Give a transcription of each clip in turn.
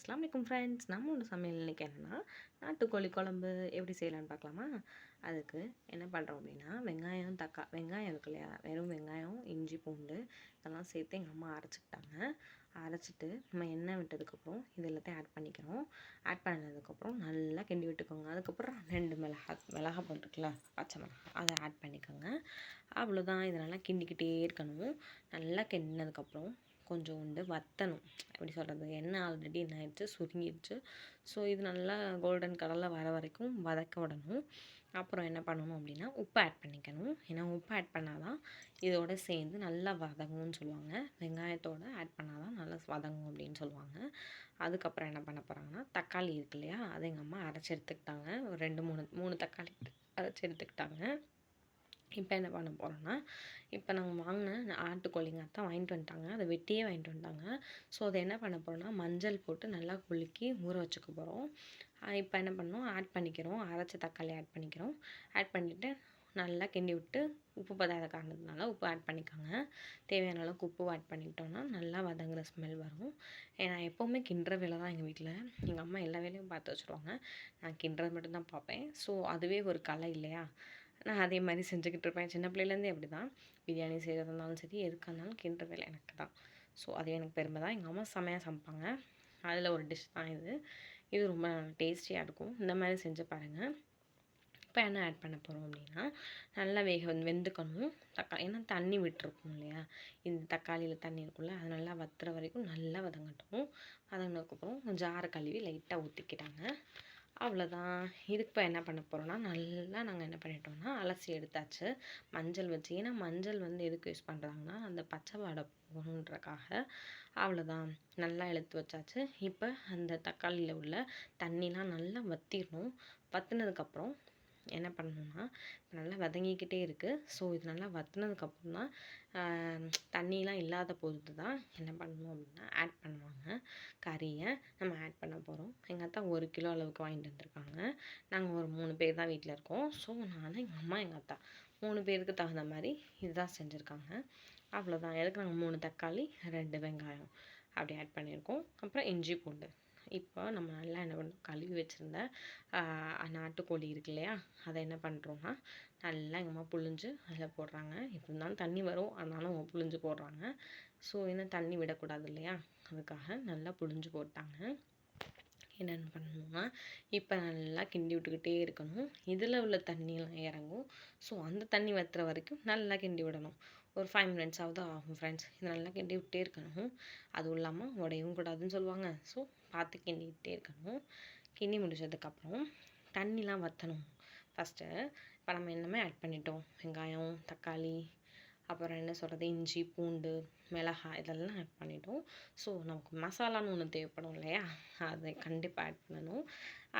அஸ்ஸலாமு அலைக்கும் ஃப்ரெண்ட்ஸ். நம்மளோட சமையல் இன்னைக்கு என்னன்னா, நாட்டுக்கோழி குழம்பு எப்படி செய்யலான்னு பார்க்கலாமா? அதுக்கு என்ன பண்ணுறோம் அப்படின்னா, வெங்காயம் இருக்கு இல்லையா? வெறும் வெங்காயம், இஞ்சி, பூண்டு இதெல்லாம் சேர்த்து எங்கள் அம்மா அரைச்சிக்கிட்டாங்க. அரைச்சிட்டு நம்ம எண்ணெய் விட்டதுக்கப்புறம் இது எல்லாத்தையும் ஆட் பண்ணிக்கிறோம். ஆட் பண்ணதுக்கப்புறம் நல்லா கிண்டி விட்டுக்கோங்க. அதுக்கப்புறம் 2 மிளகா போட்டுருக்குல்ல, பச்சை மிளகா அதை ஆட் பண்ணிக்கோங்க. அவ்வளோதான். இதை நல்லா கிண்டிக்கிட்டே இருக்கணும். நல்லா கிண்டினதுக்கப்புறம் கொஞ்சோண்டு வற்றணும். எப்படி சொல்கிறது, எண்ணெய் ஆல்ரெடி என்ன ஆயிடுச்சு, சுருங்கிடுச்சு. ஸோ இது நல்லா கோல்டன் கலரில் வர வரைக்கும் வதக்க விடணும். அப்புறம் என்ன பண்ணணும் அப்படின்னா, உப்பு ஆட் பண்ணிக்கணும். ஏன்னா உப்பு ஆட் பண்ணால் தான் இதோட சேர்ந்து நல்லா வதங்கும்னு சொல்லுவாங்க. வெங்காயத்தோடு ஆட் பண்ணால் தான் நல்லா வதங்கும் அப்படின்னு சொல்லுவாங்க. அதுக்கப்புறம் என்ன பண்ண போகிறாங்கன்னா, தக்காளி இருக்கு இல்லையா, அதை எங்கள் அம்மா அரைச்சி எடுத்துக்கிட்டாங்க. ஒரு 2 3 தக்காளி அரைச்சி எடுத்துக்கிட்டாங்க. இப்போ என்ன பண்ண போகிறோன்னா, இப்போ நாங்கள் வாங்கின ஆட்டுக்கோழிங்க அத்தான் வாங்கிட்டு வந்துட்டாங்க. அதை வெட்டியே வாங்கிட்டு வந்துட்டாங்க. ஸோ அதை என்ன பண்ண போகிறோன்னா, மஞ்சள் போட்டு நல்லா குலுக்கி ஊற வச்சுக்க போகிறோம். இப்போ என்ன பண்ணணும், ஆட் பண்ணிக்கிறோம். அரைச்ச தக்காளி ஆட் பண்ணிக்கிறோம். ஆட் பண்ணிவிட்டு நல்லா கிண்டி விட்டு உப்பு பத்தாத காரணத்தினால உப்பு ஆட் பண்ணிக்கோங்க. தேவையான அளவுக்கு உப்பு ஆட் பண்ணிக்கிட்டோன்னா நல்லா வதங்குற ஸ்மெல் வரும். ஏன்னா எப்போவுமே கிண்டுற வேலை தான் எங்கள் வீட்டில். எங்கள் அம்மா எல்லா வேலையும் பார்த்து வச்சுருவாங்க. நான் கிண்டுறது மட்டும்தான் பார்ப்பேன். ஸோ அதுவே ஒரு கலை இல்லையா? நான் அதே மாதிரி செஞ்சுக்கிட்டு இருப்பேன். சின்ன பிள்ளையிலேருந்தே அப்படி தான். பிரியாணி செய்கிறதா இருந்தாலும் சரி, எதுக்காக இருந்தாலும் கிண்டுற வேலை எனக்கு தான். ஸோ அது எனக்கு பெருமை தான். எங்கள் அம்மா செம்மையாக சமைப்பாங்க. அதில் ஒரு டிஷ் தான் இது. இது ரொம்ப டேஸ்டியாக இருக்கும். இந்த மாதிரி செஞ்சு பாருங்கள். இப்போ என்ன ஆட் பண்ண போகிறோம் அப்படின்னா, நல்லா வெந்துக்கணும் தக்காளி. ஏன்னா தண்ணி விட்டுருக்கும் இல்லையா, இந்த தக்காளியில் தண்ணி இருக்கும்ல, அது நல்லா வத்துற வரைக்கும் நல்லா வதங்கட்டும். வதங்கினதுக்கப்புறம் ஜாரை கழுவி லைட்டாக ஊற்றிக்கிட்டாங்க. அவ்வளோதான். இதுக்கு இப்போ என்ன பண்ண போகிறோன்னா, நல்லா நாங்கள் என்ன பண்ணிட்டோம்னா, அலசி எடுத்தாச்சு மஞ்சள் வச்சு. ஏன்னா மஞ்சள் எதுக்கு யூஸ் பண்ணுறாங்கன்னா, அந்த பச்சை வாடை போகணுன்றக்காக. அவ்வளோதான். நல்லா எடுத்து வச்சாச்சு. இப்போ அந்த தக்காளியில் உள்ள தண்ணிலாம் நல்லா வற்றிடணும். வற்றினதுக்கப்புறம் என்ன பண்ணணும்னா, நல்லா வதங்கிக்கிட்டே இருக்குது. ஸோ இது நல்லா வற்றினதுக்கப்புறம் தான் தண்ணிலாம் இல்லாத பொழுது தான் என்ன பண்ணணும் அப்படின்னா, ஆட் பண்ணுவாங்க. கறியை நம்ம ஆட் பண்ண போகிறோம். எங்கள் அத்தா 1 கிலோ அளவுக்கு வாங்கிட்டு வந்திருக்காங்க. நாங்கள் ஒரு 3 பேர் தான் வீட்டில் இருக்கோம். ஸோ நான், எங்கள் அம்மா, எங்கள் அத்தா 3 பேருக்கு தகுந்த மாதிரி இதுதான் செஞ்சுருக்காங்க. அவ்வளோதான். எதுக்கு நாங்கள் 3 தக்காளி 2 வெங்காயம் அப்படி ஆட் பண்ணியிருக்கோம். அப்புறம் இஞ்சி பூண்டு. இப்போ நம்ம நல்லா என்ன பண்ணணும், கழுவி வச்சுருந்த நாட்டுக்கோழி இருக்கு இல்லையா, அதை என்ன பண்ணுறோன்னா, நல்லா எங்கள் அம்மா புழிஞ்சு அதில் போடுறாங்க. எப்படி இருந்தாலும் தண்ணி வரும், ஆனாலும் அவங்க புழிஞ்சு போடுறாங்க. ஸோ என்ன தண்ணி விடக்கூடாது இல்லையா, அதுக்காக நல்லா புழிஞ்சு போட்டாங்க. என்னென்னு பண்ணணும்னா, இப்போ நல்லா கிண்டி விட்டுக்கிட்டே இருக்கணும். இதில் உள்ள தண்ணியெலாம் இறங்கும். ஸோ அந்த தண்ணி வற்றுற வரைக்கும் நல்லா கிண்டி விடணும். ஒரு 5 மினிட்ஸாவது ஆகும் ஃப்ரெண்ட்ஸ். இது நல்லா கிண்டி விட்டே இருக்கணும். அதுவும் இல்லாமல் உடையவும் கூடாதுன்னு சொல்லுவாங்க. ஸோ பார்த்து கிண்டிக்கிட்டே இருக்கணும். கிண்டி முடிச்சதுக்கப்புறம் தண்ணிலாம் வற்றணும். ஃபஸ்ட்டு இப்போ நம்ம என்னமே ஆட் பண்ணிட்டோம், வெங்காயம், தக்காளி, அப்புறம் என்ன சொல்கிறது, இஞ்சி, பூண்டு, மிளகாய் இதெல்லாம் ஆட் பண்ணிட்டோம். ஸோ நமக்கு மசாலான்னு ஒன்று தேவைப்படும் இல்லையா, அதை கண்டிப்பாக ஆட் பண்ணணும்.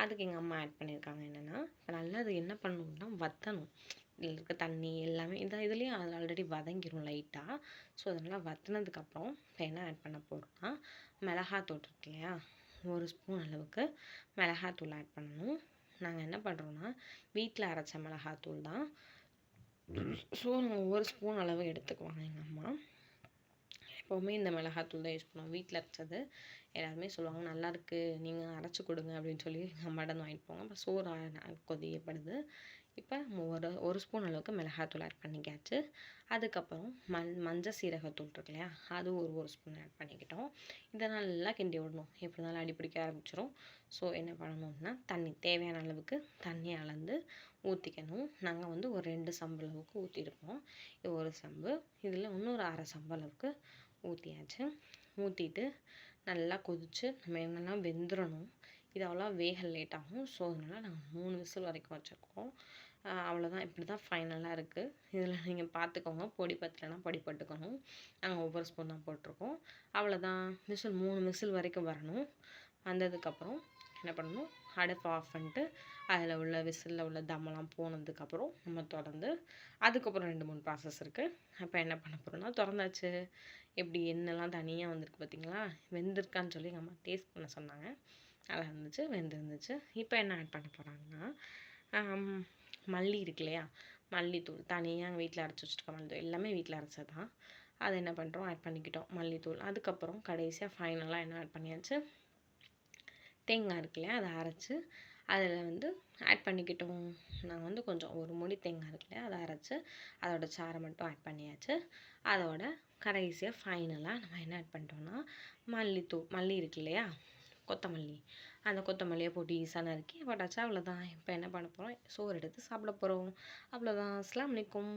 அதுக்கு எங்கள் அம்மா ஆட் பண்ணியிருக்காங்க. என்னென்னா, இப்போ நல்லா அது என்ன பண்ணணும்னா வற்றணும். இதில் இருக்க தண்ணி எல்லாமே இதுலேயும் அது ஆல்ரெடி வதங்கிடும் லைட்டாக. ஸோ அதெல்லாம் வற்றினதுக்கப்புறம் இப்போ என்ன ஆட் பண்ண போகிறோம்னா, மிளகாத்தூள் இருக்கு இல்லையா, 1 ஸ்பூன் அளவுக்கு மிளகாத்தூள் ஆட் பண்ணணும். நாங்கள் என்ன பண்ணுறோன்னா, வீட்டில் அரைச்ச மிளகாத்தூள் தான். ஸோ நாங்கள் 1 ஸ்பூன் அளவு எடுத்துக்குவாங்க எங்கள் அம்மா. எப்போவுமே இந்த மிளகாத்தூள் தான் யூஸ் பண்ணுவோம். வீட்டில் அரைச்சது எல்லாருமே சொல்லுவாங்க, நல்லாயிருக்கு, நீங்கள் அரைச்சி கொடுங்க அப்படின்னு சொல்லி எங்கள் அம்மாட்ட வாங்கிட்டு போங்க. அப்போ சோறு கொதிக்கப்படுது. இப்போ ஒரு ஸ்பூன் அளவுக்கு மிளகாத்தூள் ஆட் பண்ணிக்காச்சு. அதுக்கப்புறம் மஞ்சள் சீரகத்தூள் இருக்கு இல்லையா, அது ஒரு ஸ்பூன் ஆட் பண்ணிக்கிட்டோம். இதை நல்லா கிண்டி விடணும். எப்படி இருந்தாலும் அடி பிடிக்க ஆரம்பிச்சிடும். ஸோ என்ன பண்ணணும்னா, தண்ணி தேவையான அளவுக்கு தண்ணி அளந்து ஊற்றிக்கணும். நாங்கள் ஒரு 2 சம்பு அளவுக்கு ஊற்றிருக்கோம். இது 1 சம்பு. இதில் இன்னொரு 1/2 சம்பு அளவுக்கு ஊற்றியாச்சு. ஊற்றிட்டு நல்லா கொதித்து நம்ம என்னெல்லாம் வெந்துடணும். இது அவ்வளோ வேக லேட் ஆகும். ஸோ அதனால் நாங்கள் 3 விசில் வரைக்கும் வச்சுருக்கோம். அவ்வளோதான். இப்படி தான் ஃபைனலாக இருக்குது. இதில் நீங்கள் பார்த்துக்கோங்க, பொடி பத்தலைன்னா பொடி போட்டுக்கணும். நாங்கள் ஒவ்வொரு ஸ்பூன் தான் போட்டிருக்கோம். அவ்வளோதான். 3 விசில் வரைக்கும் வரணும். வந்ததுக்கப்புறம் என்ன பண்ணணும், அடுப்பு ஆஃப் பண்ணிட்டு அதில் உள்ள விசிலில் உள்ள தம்மெல்லாம் போனதுக்கப்புறம் நம்ம திறந்து, அதுக்கப்புறம் 2 3 ப்ராசஸ் இருக்குது. அப்போ என்ன பண்ண போகிறோம்னா, திறந்தாச்சு. எப்படி எண்ணெய்லாம் தனியாக வந்திருக்கு பார்த்தீங்களா, வெந்திருக்கான்னு சொல்லி எங்கள் அம்மா டேஸ்ட் பண்ண சொன்னாங்க. அதாக இருந்துச்சு, வெந்திருந்துச்சு. இப்போ என்ன ஆட் பண்ண போகிறாங்கன்னா, மல்லி இருக்கு இல்லையா, மல்லித்தூள் தனியாக வீட்டில் அரைச்சி வச்சுருக்க மல்லித்தூள் எல்லாமே வீட்டில் அரைச்சது தான். அதை என்ன பண்ணுறோம், ஆட் பண்ணிக்கிட்டோம் மல்லித்தூள். அதுக்கப்புறம் கடைசியாக ஃபைனலாக என்ன ஆட் பண்ணியாச்சு, தேங்காய் இருக்கு இல்லையா, அதை அரைச்சி அதில் வந்து ஆட் பண்ணிக்கிட்டோம். நாங்கள் வந்து கொஞ்சம் ஒரு மூடி தேங்காய் இருக்கு இல்லையா, அதை அரைச்சி அதோட சாறை மட்டும் ஆட் பண்ணியாச்சு. அதோட கடைசியாக ஃபைனலாக நம்ம என்ன ஆட் பண்ணிட்டோம்னா மல்லி இருக்கு இல்லையா, கொத்தமல்லி, அந்த கொத்தமல்லியை போட்டு ஈஸாக நறுக்கி போட்டாச்சா, அவ்வளோதான். இப்போ என்ன பண்ண போகிறோம், சோறு எடுத்து சாப்பிட போகிறோம். அவ்வளோதான். அஸ்ஸலாமு அலைக்கும்.